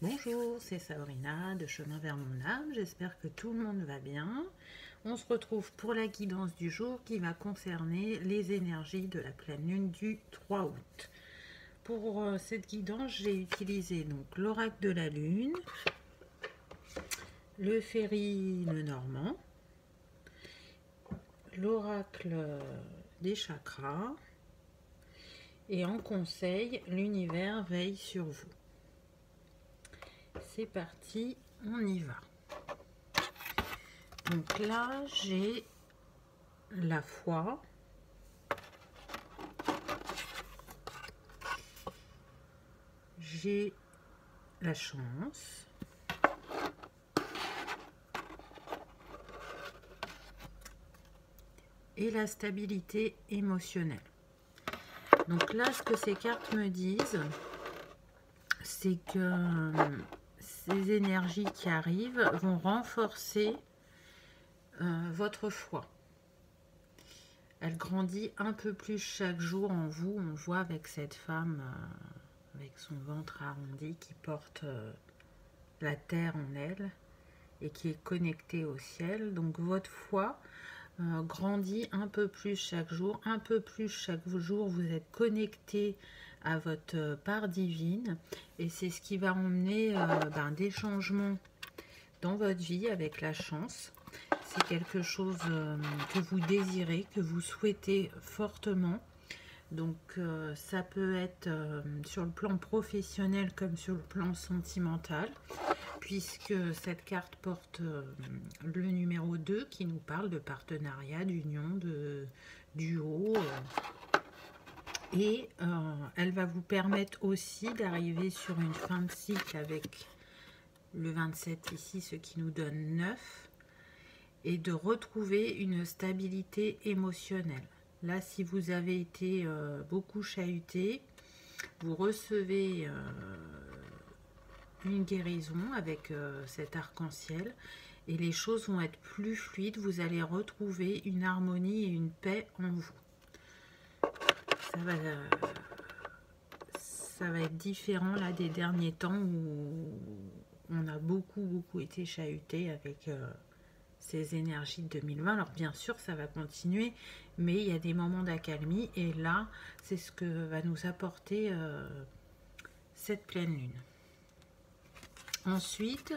Bonjour, c'est Sabrina de Chemin vers mon âme, j'espère que tout le monde va bien. On se retrouve pour la guidance du jour qui va concerner les énergies de la pleine lune du 3 août. Pour cette guidance, j'ai utilisé donc l'oracle de la lune, le ferry le normand, l'oracle des chakras et en conseil, l'univers veille sur vous. C'est parti, on y va. Donc là, j'ai la foi, j'ai la chance, et la stabilité émotionnelle. Donc là, ce que ces cartes me disent, c'est que ces énergies qui arrivent vont renforcer votre foi. Elle grandit un peu plus chaque jour en vous. On voit avec cette femme avec son ventre arrondi qui porte la terre en elle et qui est connectée au ciel. Donc votre foi grandit un peu plus chaque jour, vous êtes connecté à votre part divine et c'est ce qui va emmener des changements dans votre vie avec la chance. C'est quelque chose que vous désirez, que vous souhaitez fortement. Donc ça peut être sur le plan professionnel comme sur le plan sentimental, puisque cette carte porte le numéro 2 qui nous parle de partenariat, d'union, de duo. Et elle va vous permettre aussi d'arriver sur une fin de cycle avec le 27 ici, ce qui nous donne 9, et de retrouver une stabilité émotionnelle. Là, si vous avez été beaucoup chahuté, vous recevez une guérison avec cet arc-en-ciel et les choses vont être plus fluides. Vous allez retrouver une harmonie et une paix en vous. Ça va être différent là des derniers temps où on a beaucoup été chahuté avec ces énergies de 2020. Alors bien sûr ça va continuer, mais il y a des moments d'accalmie et là c'est ce que va nous apporter cette pleine lune. Ensuite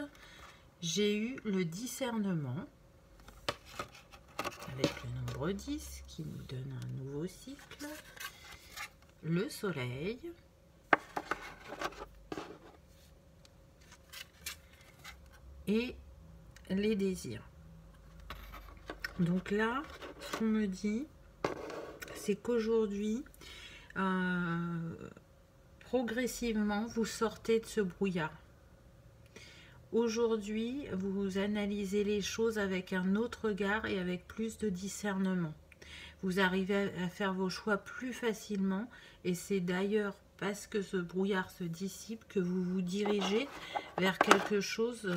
j'ai eu le discernement avec le nombre 10 qui nous donne un nouveau cycle, le soleil, et les désirs. Donc là, ce qu'on me dit, c'est qu'aujourd'hui, progressivement, vous sortez de ce brouillard. Aujourd'hui, vous analysez les choses avec un autre regard et avec plus de discernement. Vous arrivez à faire vos choix plus facilement et c'est d'ailleurs parce que ce brouillard se dissipe que vous vous dirigez vers quelque chose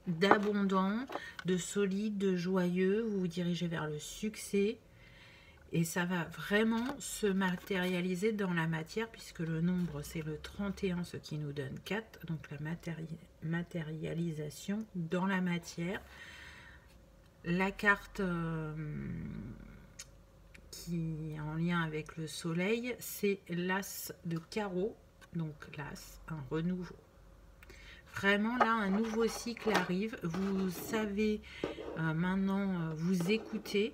d'abondant, de solide, de joyeux. Vous vous dirigez vers le succès et ça va vraiment se matérialiser dans la matière puisque le nombre c'est le 31, ce qui nous donne 4, donc la matérialisation dans la matière. La carte qui est en lien avec le soleil, c'est l'as de carreau, donc l'as, un renouveau. Vraiment là, un nouveau cycle arrive, vous savez maintenant vous écouter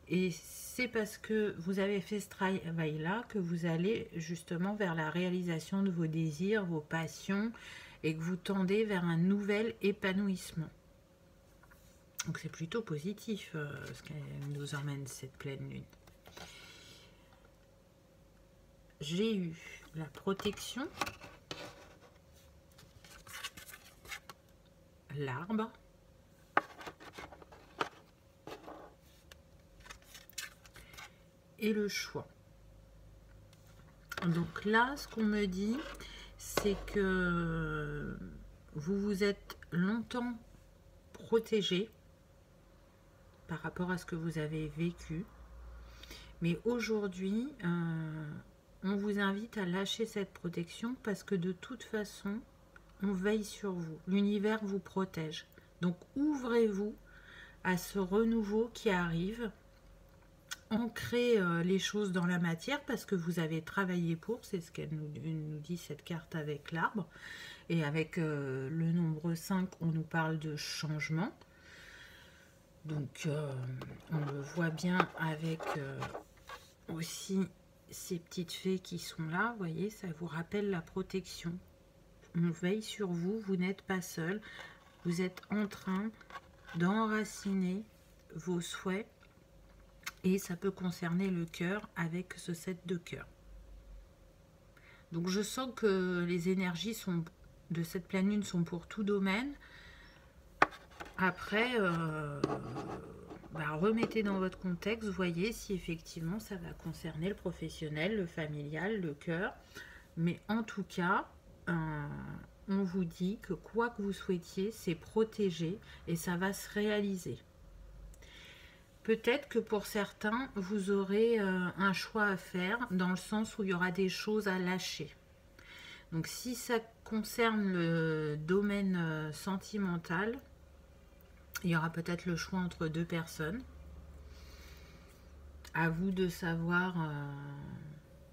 et c'est parce que vous avez fait ce travail-là que vous allez justement vers la réalisation de vos désirs, vos passions et que vous tendez vers un nouvel épanouissement. Donc c'est plutôt positif ce qu'elle nous emmène cette pleine lune. J'ai eu la protection, l'arbre, et le choix. Donc là, ce qu'on me dit, c'est que vous vous êtes longtemps protégé par rapport à ce que vous avez vécu. Mais aujourd'hui, on vous invite à lâcher cette protection parce que de toute façon, on veille sur vous. L'univers vous protège. Donc ouvrez-vous à ce renouveau qui arrive. Ancrez les choses dans la matière parce que vous avez travaillé pour, c'est ce qu'elle nous dit cette carte avec l'arbre. Et avec le nombre 5, on nous parle de changement. Donc on le voit bien avec aussi ces petites fées qui sont là. Vous voyez, ça vous rappelle la protection. On veille sur vous, vous n'êtes pas seul. Vous êtes en train d'enraciner vos souhaits. Et ça peut concerner le cœur avec ce 7 de cœur. Donc je sens que les énergies de cette pleine lune sont pour tout domaine. Après, remettez dans votre contexte, voyez si effectivement ça va concerner le professionnel, le familial, le cœur. Mais en tout cas, on vous dit que quoi que vous souhaitiez, c'est protégé et ça va se réaliser. Peut-être que pour certains, vous aurez un choix à faire dans le sens où il y aura des choses à lâcher. Donc si ça concerne le domaine sentimental, il y aura peut-être le choix entre deux personnes. À vous de savoir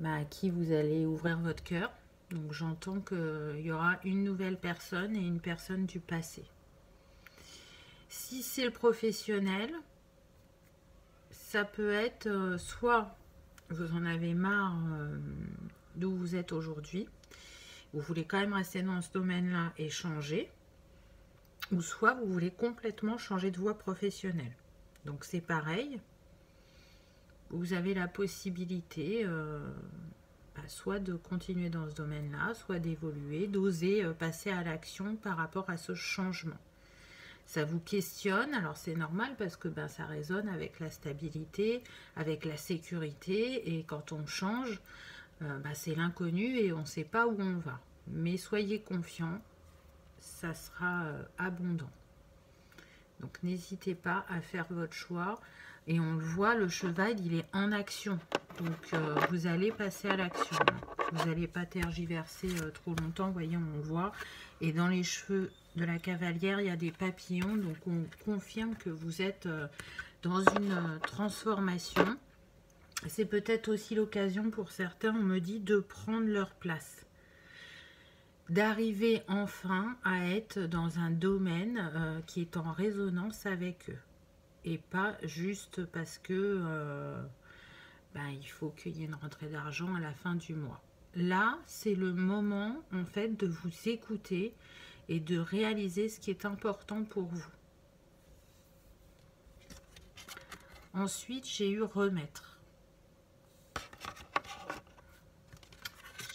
à qui vous allez ouvrir votre cœur. Donc j'entends qu'il y aura une nouvelle personne et une personne du passé. Si c'est le professionnel, ça peut être soit vous en avez marre d'où vous êtes aujourd'hui, vous voulez quand même rester dans ce domaine-là et changer, ou soit vous voulez complètement changer de voie professionnelle. Donc c'est pareil, vous avez la possibilité soit de continuer dans ce domaine-là, soit d'évoluer, d'oser passer à l'action par rapport à ce changement. Ça vous questionne, alors c'est normal parce que ça résonne avec la stabilité, avec la sécurité, et quand on change, c'est l'inconnu et on ne sait pas où on va. Mais soyez confiants, ça sera abondant. Donc n'hésitez pas à faire votre choix. Et on le voit, le cheval, il est en action. Donc vous allez passer à l'action. Vous n'allez pas tergiverser trop longtemps, vous voyez, on le voit. Et dans les cheveux de la cavalière, il y a des papillons. Donc on confirme que vous êtes dans une transformation. C'est peut-être aussi l'occasion pour certains, on me dit, de prendre leur place. D'arriver enfin à être dans un domaine qui est en résonance avec eux. Et pas juste parce que il faut qu'il y ait une rentrée d'argent à la fin du mois. Là, c'est le moment en fait de vous écouter et de réaliser ce qui est important pour vous. Ensuite, j'ai eu remettre.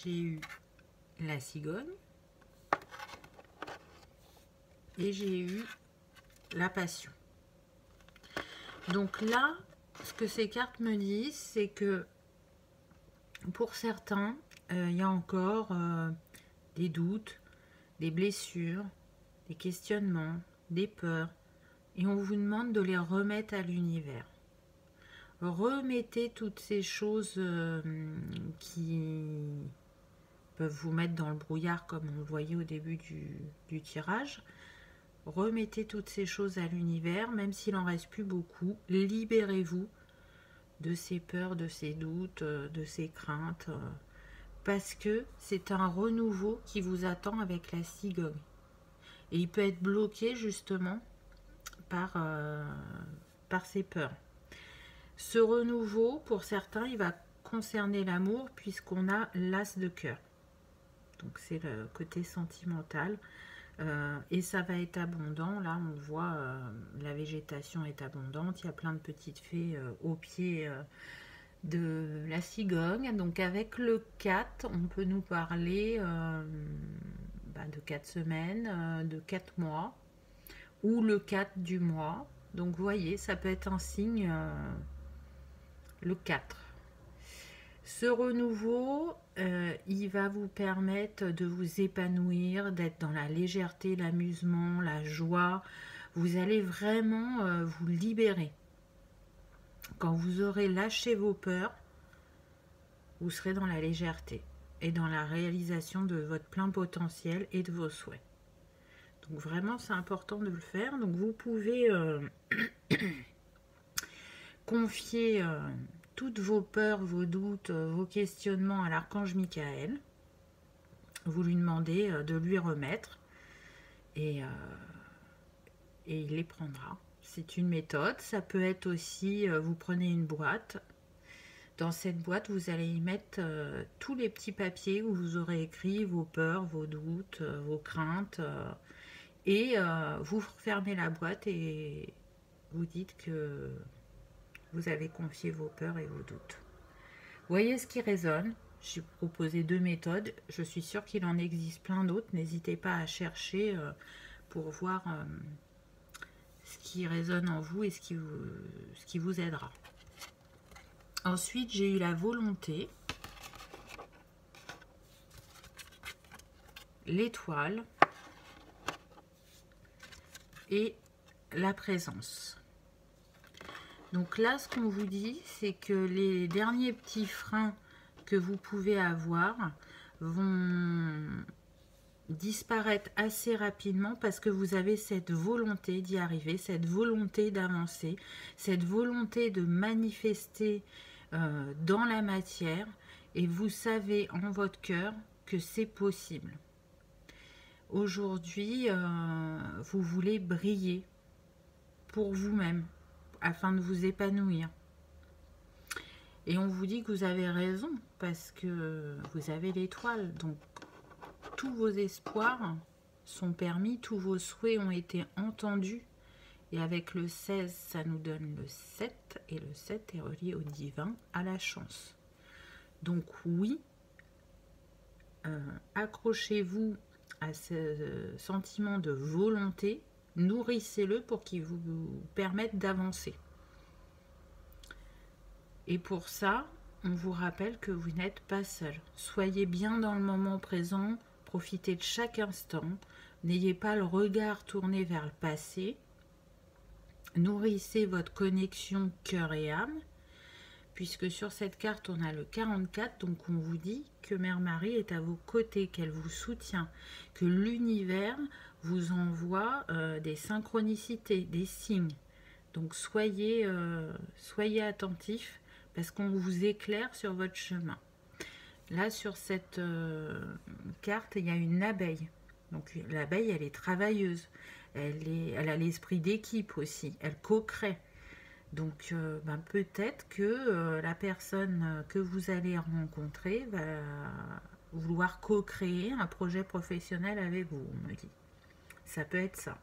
J'ai eu la cigogne. Et j'ai eu la passion. Donc là, ce que ces cartes me disent, c'est que pour certains, il y a encore des doutes, des blessures, des questionnements, des peurs. Et on vous demande de les remettre à l'univers. Remettez toutes ces choses qui peuvent vous mettre dans le brouillard, comme on le voyait au début du tirage. Remettez toutes ces choses à l'univers, même s'il n'en reste plus beaucoup. Libérez-vous de ces peurs, de ces doutes, de ces craintes. Parce que c'est un renouveau qui vous attend avec la cigogne. Et il peut être bloqué justement par ces peurs. Ce renouveau, pour certains, il va concerner l'amour puisqu'on a l'as de cœur. Donc c'est le côté sentimental. Et ça va être abondant. Là on voit la végétation est abondante, il y a plein de petites fées au pied de la cigogne. Donc avec le 4 on peut nous parler de 4 semaines, de 4 mois ou le 4 du mois. Donc vous voyez, ça peut être un signe le 4. Ce renouveau, il va vous permettre de vous épanouir, d'être dans la légèreté, l'amusement, la joie. Vous allez vraiment vous libérer. Quand vous aurez lâché vos peurs, vous serez dans la légèreté. et dans la réalisation de votre plein potentiel et de vos souhaits. Donc vraiment, c'est important de le faire. Donc vous pouvez confier toutes vos peurs, vos doutes, vos questionnements à l'archange Michael. Vous lui demandez de lui remettre et il les prendra. C'est une méthode. Ça peut être aussi, vous prenez une boîte. Dans cette boîte, vous allez y mettre tous les petits papiers où vous aurez écrit vos peurs, vos doutes, vos craintes. Et vous fermez la boîte et vous dites que vous avez confié vos peurs et vos doutes. Voyez ce qui résonne. J'ai proposé 2 méthodes. Je suis sûre qu'il en existe plein d'autres. N'hésitez pas à chercher pour voir ce qui résonne en vous et ce qui vous aidera. Ensuite, j'ai eu la volonté, l'étoile et la présence. Donc là, ce qu'on vous dit, c'est que les derniers petits freins que vous pouvez avoir vont disparaître assez rapidement parce que vous avez cette volonté d'y arriver, cette volonté d'avancer, cette volonté de manifester dans la matière, et vous savez en votre cœur que c'est possible. Aujourd'hui, vous voulez briller pour vous-même afin de vous épanouir. Et on vous dit que vous avez raison parce que vous avez l'étoile. Donc, tous vos espoirs sont permis, tous vos souhaits ont été entendus. Et avec le 16, ça nous donne le 7. Et le 7 est relié au divin, à la chance. Donc oui, accrochez-vous à ce sentiment de volonté. Nourrissez-le pour qu'il vous permette d'avancer. Et pour ça, on vous rappelle que vous n'êtes pas seul. Soyez bien dans le moment présent, profitez de chaque instant. N'ayez pas le regard tourné vers le passé. Nourrissez votre connexion cœur et âme, puisque sur cette carte, on a le 44. Donc, on vous dit que Mère Marie est à vos côtés, qu'elle vous soutient, que l'univers vous envoie des synchronicités, des signes. Donc, soyez attentifs, parce qu'on vous éclaire sur votre chemin. Là, sur cette carte, il y a une abeille. Donc, l'abeille, elle est travailleuse. Elle a l'esprit d'équipe aussi. Elle co-crée. Donc, peut-être que la personne que vous allez rencontrer va vouloir co-créer un projet professionnel avec vous, on me dit. Ça peut être ça.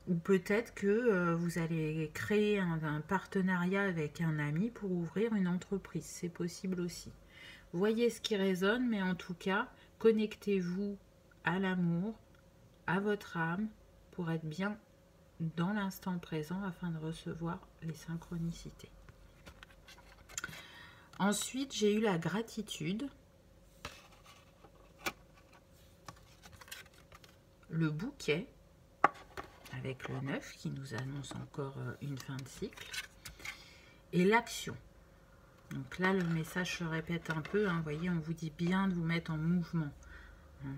Ou peut-être que vous allez créer un partenariat avec un ami pour ouvrir une entreprise. C'est possible aussi. Voyez ce qui résonne, mais en tout cas, connectez-vous à l'amour, à votre âme, pour être bien dans l'instant présent afin de recevoir les synchronicités. Ensuite, j'ai eu la gratitude, le bouquet, avec le 9 qui nous annonce encore une fin de cycle, et l'action. Donc là, le message se répète un peu, hein, vous voyez, on vous dit bien de vous mettre en mouvement. Hein.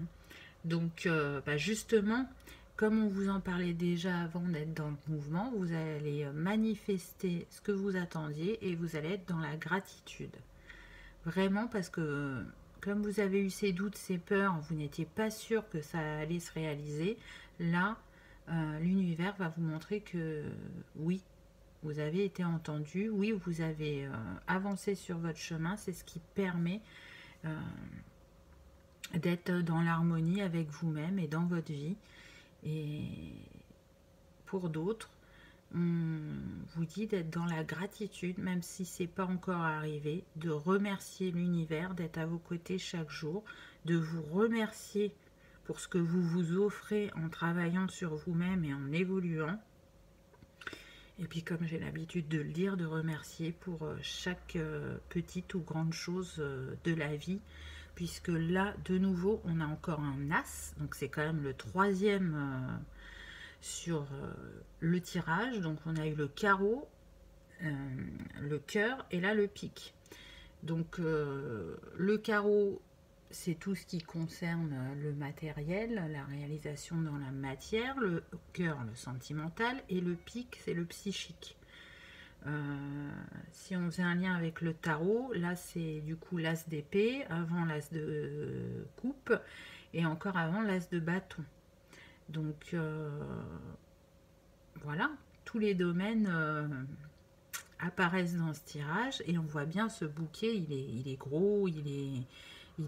Donc, justement, comme on vous en parlait déjà avant d'être dans le mouvement, vous allez manifester ce que vous attendiez et vous allez être dans la gratitude. Vraiment, parce que comme vous avez eu ces doutes, ces peurs, vous n'étiez pas sûr que ça allait se réaliser, là, l'univers va vous montrer que oui, vous avez été entendu, oui, vous avez avancé sur votre chemin. C'est ce qui permet d'être dans l'harmonie avec vous-même et dans votre vie. Et pour d'autres, on vous dit d'être dans la gratitude, même si ce n'est pas encore arrivé, de remercier l'univers, d'être à vos côtés chaque jour, de vous remercier pour ce que vous vous offrez en travaillant sur vous-même et en évoluant. Et puis, comme j'ai l'habitude de le dire, de remercier pour chaque petite ou grande chose de la vie, puisque là, de nouveau, on a encore un as, donc c'est quand même le troisième sur le tirage. Donc, on a eu le carreau, le cœur et là, le pic. Donc le carreau, c'est tout ce qui concerne le matériel, la réalisation dans la matière, le cœur, le sentimental, et le pic, c'est le psychique. Si on faisait un lien avec le tarot, là c'est du coup l'as d'épée, avant l'as de coupe, et encore avant l'as de bâton. Donc voilà, tous les domaines apparaissent dans ce tirage, et on voit bien ce bouquet, il est gros, il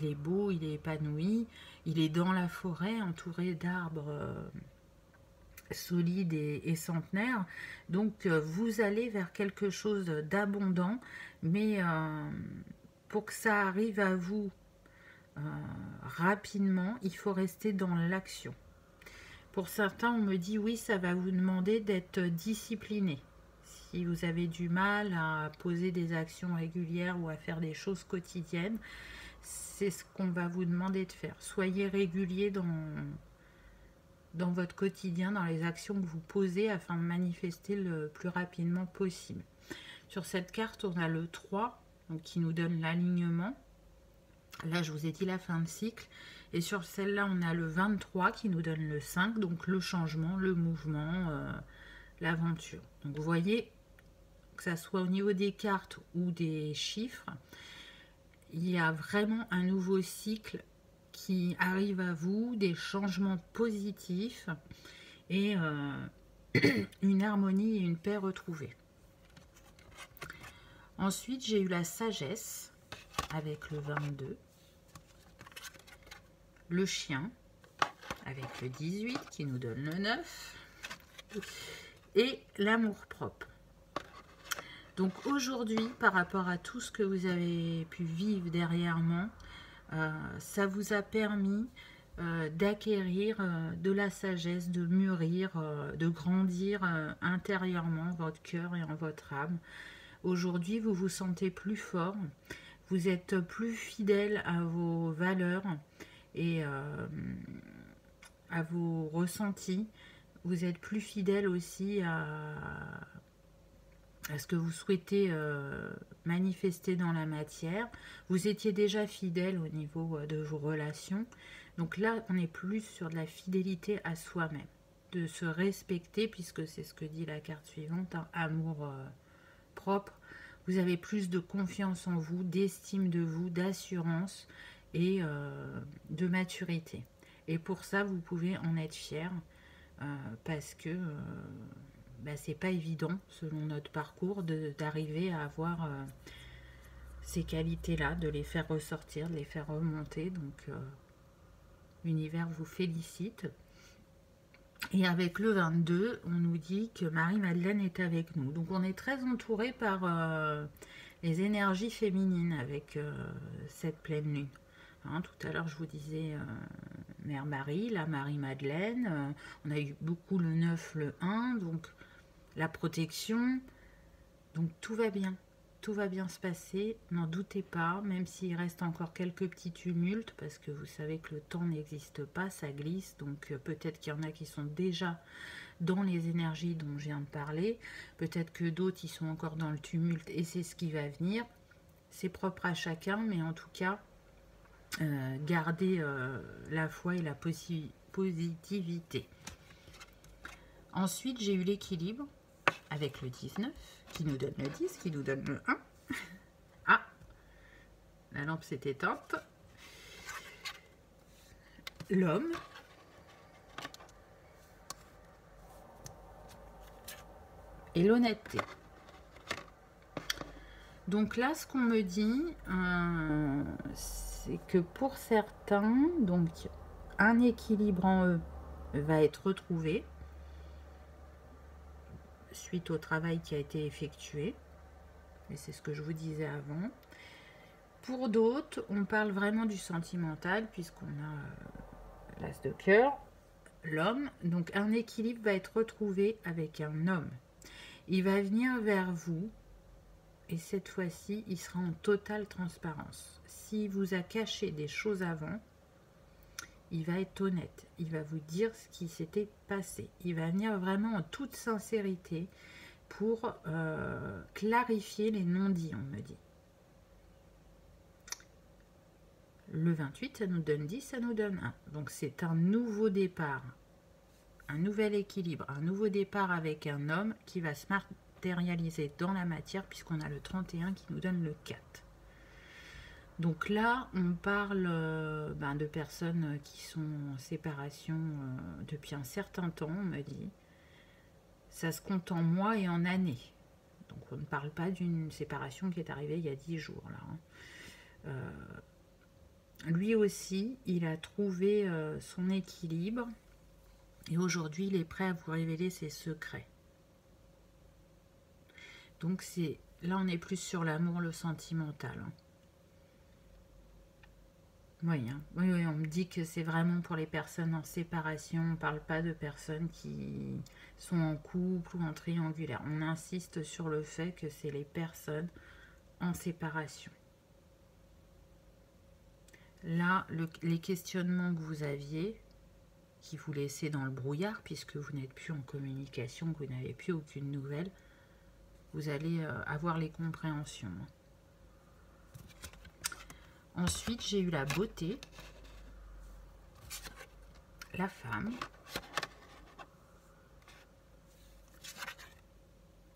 est beau, il est épanoui, il est dans la forêt, entouré d'arbres solides et centenaires. Donc vous allez vers quelque chose d'abondant, mais pour que ça arrive à vous rapidement, il faut rester dans l'action. Pour certains, on me dit oui, ça va vous demander d'être discipliné. Si vous avez du mal à poser des actions régulières ou à faire des choses quotidiennes, c'est ce qu'on va vous demander de faire. Soyez régulier dans votre quotidien, dans les actions que vous posez afin de manifester le plus rapidement possible. Sur cette carte, on a le 3, donc qui nous donne l'alignement. Là, je vous ai dit la fin de cycle. Et sur celle-là, on a le 23 qui nous donne le 5, donc le changement, le mouvement, l'aventure. Donc vous voyez, que ça soit au niveau des cartes ou des chiffres, il y a vraiment un nouveau cycle qui arrive à vous, des changements positifs et une harmonie et une paix retrouvées. Ensuite, j'ai eu la sagesse avec le 22, le chien avec le 18 qui nous donne le 9 et l'amour-propre. Donc aujourd'hui, par rapport à tout ce que vous avez pu vivre dernièrement, ça vous a permis d'acquérir de la sagesse, de mûrir, de grandir intérieurement votre cœur et en votre âme. Aujourd'hui, vous vous sentez plus fort, vous êtes plus fidèle à vos valeurs et à vos ressentis. Vous êtes plus fidèle aussi à ce que vous souhaitez manifester dans la matière. Vous étiez déjà fidèle au niveau de vos relations. Donc là, on est plus sur de la fidélité à soi-même, de se respecter, puisque c'est ce que dit la carte suivante, hein, amour propre. Vous avez plus de confiance en vous, d'estime de vous, d'assurance et de maturité. Et pour ça, vous pouvez en être fier parce que c'est pas évident, selon notre parcours, d'arriver à avoir ces qualités-là, de les faire ressortir, de les faire remonter. Donc, l'univers vous félicite. Et avec le 22, on nous dit que Marie-Madeleine est avec nous. Donc, on est très entouré par les énergies féminines avec cette pleine lune. Hein, tout à l'heure, je vous disais Mère Marie, la Marie-Madeleine. On a eu beaucoup le 9, le 1, donc la protection. Donc tout va bien se passer, n'en doutez pas, même s'il reste encore quelques petits tumultes, parce que vous savez que le temps n'existe pas, ça glisse, donc peut-être qu'il y en a qui sont déjà dans les énergies dont je viens de parler, peut-être que d'autres ils sont encore dans le tumulte et c'est ce qui va venir. C'est propre à chacun, mais en tout cas, gardez la foi et la positivité. Ensuite, j'ai eu l'équilibre avec le 19, qui nous donne le 10, qui nous donne le 1. Ah, la lampe s'est éteinte. L'homme. Et l'honnêteté. Donc là, ce qu'on me dit, c'est que pour certains, donc un équilibre en eux va être retrouvé suite au travail qui a été effectué. Et c'est ce que je vous disais avant. Pour d'autres, on parle vraiment du sentimental, puisqu'on a l'as de cœur, l'homme. Donc un équilibre va être retrouvé avec un homme. Il va venir vers vous, et cette fois-ci, il sera en totale transparence. S'il vous a caché des choses avant, il va être honnête. Il va vous dire ce qui s'était passé. Il va venir vraiment en toute sincérité pour clarifier les non-dits, on me dit. Le 28, ça nous donne 10, ça nous donne 1. Donc c'est un nouveau départ, un nouvel équilibre, un nouveau départ avec un homme qui va se matérialiser dans la matière, puisqu'on a le 31 qui nous donne le 4. Donc là, on parle de personnes qui sont en séparation depuis un certain temps, on me dit. Ça se compte en mois et en années. Donc on ne parle pas d'une séparation qui est arrivée il y a 10 jours. Là, lui aussi, il a trouvé son équilibre. Et aujourd'hui, il est prêt à vous révéler ses secrets. Donc là, on est plus sur l'amour, le sentimental. Oui, oui, on me dit que c'est vraiment pour les personnes en séparation. On ne parle pas de personnes qui sont en couple ou en triangulaire. On insiste sur le fait que c'est les personnes en séparation. Là, les questionnements que vous aviez, qui vous laissaient dans le brouillard, puisque vous n'êtes plus en communication, que vous n'avez plus aucune nouvelle, vous allez avoir les compréhensions. Ensuite, j'ai eu la beauté, la femme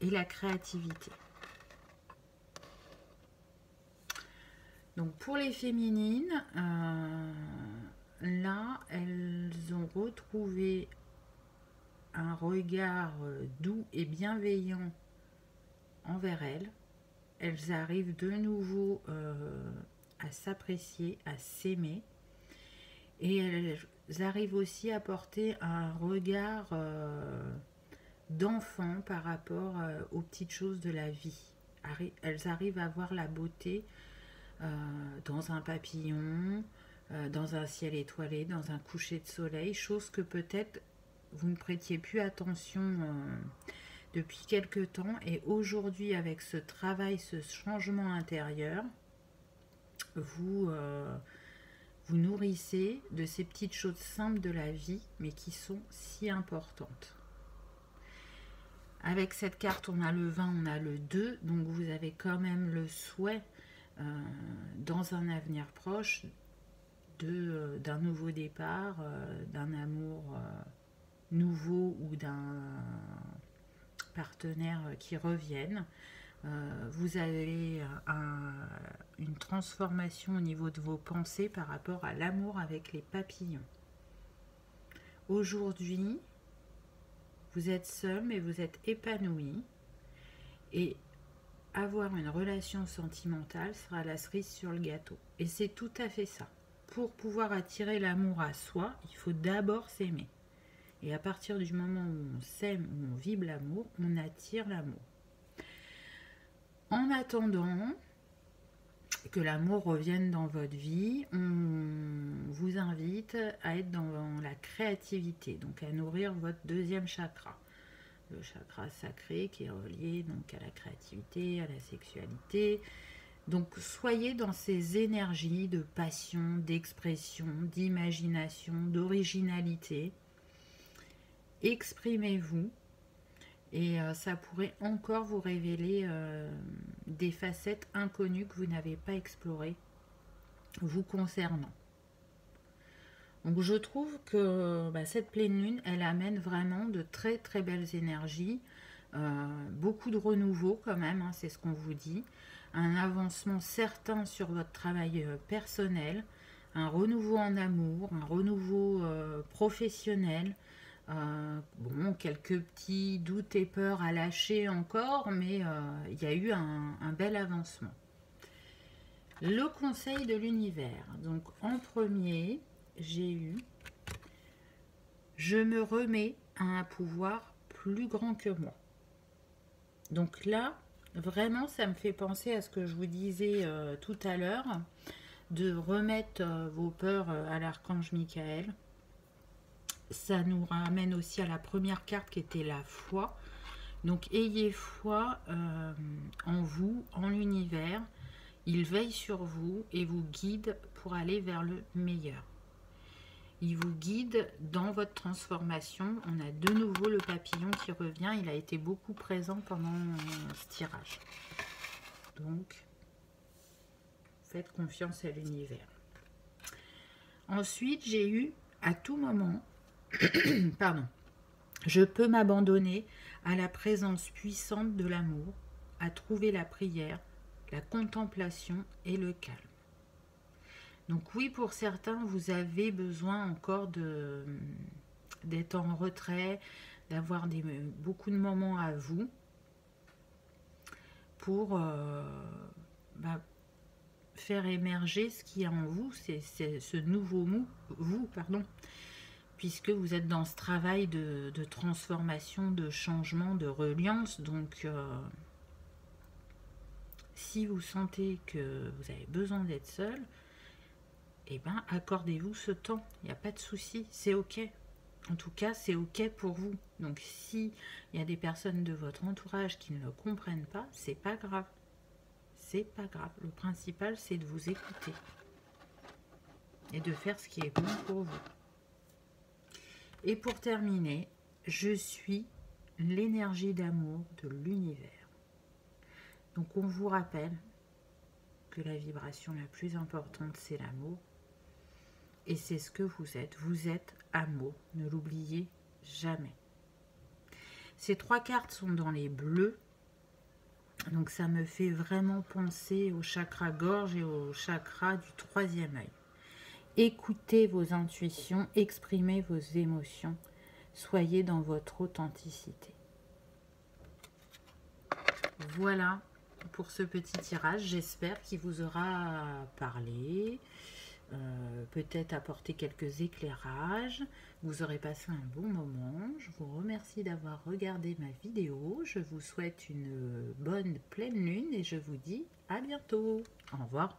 et la créativité. Donc pour les féminines, là, elles ont retrouvé un regard doux et bienveillant envers elles. Elles arrivent de nouveau à s'apprécier, à s'aimer. Et elles arrivent aussi à porter un regard d'enfant par rapport aux petites choses de la vie. Elles arrivent à voir la beauté dans un papillon, dans un ciel étoilé, dans un coucher de soleil, chose que peut-être vous ne prêtiez plus attention depuis quelque temps. Et aujourd'hui, avec ce travail, ce changement intérieur, vous nourrissez de ces petites choses simples de la vie, mais qui sont si importantes. Avec cette carte, on a le 20, on a le 2, donc vous avez quand même le souhait, dans un avenir proche, d'un nouveau départ, d'un amour nouveau ou d'un partenaire qui revienne. Vous avez une transformation au niveau de vos pensées par rapport à l'amour avec les papillons. Aujourd'hui, vous êtes seul, mais vous êtes épanoui. Et avoir une relation sentimentale sera la cerise sur le gâteau. Et c'est tout à fait ça. Pour pouvoir attirer l'amour à soi, il faut d'abord s'aimer. Et à partir du moment où on s'aime, où on vibre l'amour, on attire l'amour. En attendant que l'amour revienne dans votre vie, on vous invite à être dans la créativité, donc à nourrir votre deuxième chakra. Le chakra sacré qui est relié donc à la créativité, à la sexualité. Donc soyez dans ces énergies de passion, d'expression, d'imagination, d'originalité. Exprimez-vous. Et ça pourrait encore vous révéler des facettes inconnues que vous n'avez pas explorées vous concernant. Donc je trouve que cette pleine lune, elle amène vraiment de très très belles énergies, beaucoup de renouveau quand même, c'est ce qu'on vous dit, un avancement certain sur votre travail personnel, un renouveau en amour, un renouveau professionnel. Bon, quelques petits doutes et peurs à lâcher encore, mais il y a eu un bel avancement. Le conseil de l'univers. Donc en premier, j'ai eu « Je me remets à un pouvoir plus grand que moi ». Donc là, vraiment, ça me fait penser à ce que je vous disais tout à l'heure, de remettre vos peurs à l'archange Michael. Ça nous ramène aussi à la première carte qui était la foi. Donc ayez foi en vous, en l'univers. Il veille sur vous et vous guide pour aller vers le meilleur. Il vous guide dans votre transformation. On a de nouveau le papillon qui revient. Il a été beaucoup présent pendant ce tirage. Donc, faites confiance à l'univers. Ensuite, j'ai eu à tout moment, pardon, je peux m'abandonner à la présence puissante de l'amour, à trouver la prière, la contemplation et le calme. Donc oui, pour certains, vous avez besoin encore d'être en retrait, d'avoir beaucoup de moments à vous pour faire émerger ce qui est en vous, c'est ce nouveau vous, puisque vous êtes dans ce travail de transformation, de changement, de reliance. Donc, si vous sentez que vous avez besoin d'être seul, eh bien, accordez-vous ce temps. Il n'y a pas de souci, c'est OK. En tout cas, c'est OK pour vous. Donc, si il y a des personnes de votre entourage qui ne le comprennent pas, c'est pas grave. C'est pas grave. Le principal, c'est de vous écouter et de faire ce qui est bon pour vous. Et pour terminer, je suis l'énergie d'amour de l'univers. Donc, on vous rappelle que la vibration la plus importante, c'est l'amour. Et c'est ce que vous êtes. Vous êtes amour. Ne l'oubliez jamais. Ces 3 cartes sont dans les bleus. Donc ça me fait vraiment penser au chakra gorge et au chakra du 3e œil. Écoutez vos intuitions, exprimez vos émotions. Soyez dans votre authenticité. Voilà pour ce petit tirage. J'espère qu'il vous aura parlé. Peut-être apporter quelques éclairages. Vous aurez passé un bon moment. Je vous remercie d'avoir regardé ma vidéo. Je vous souhaite une bonne pleine lune et je vous dis à bientôt. Au revoir.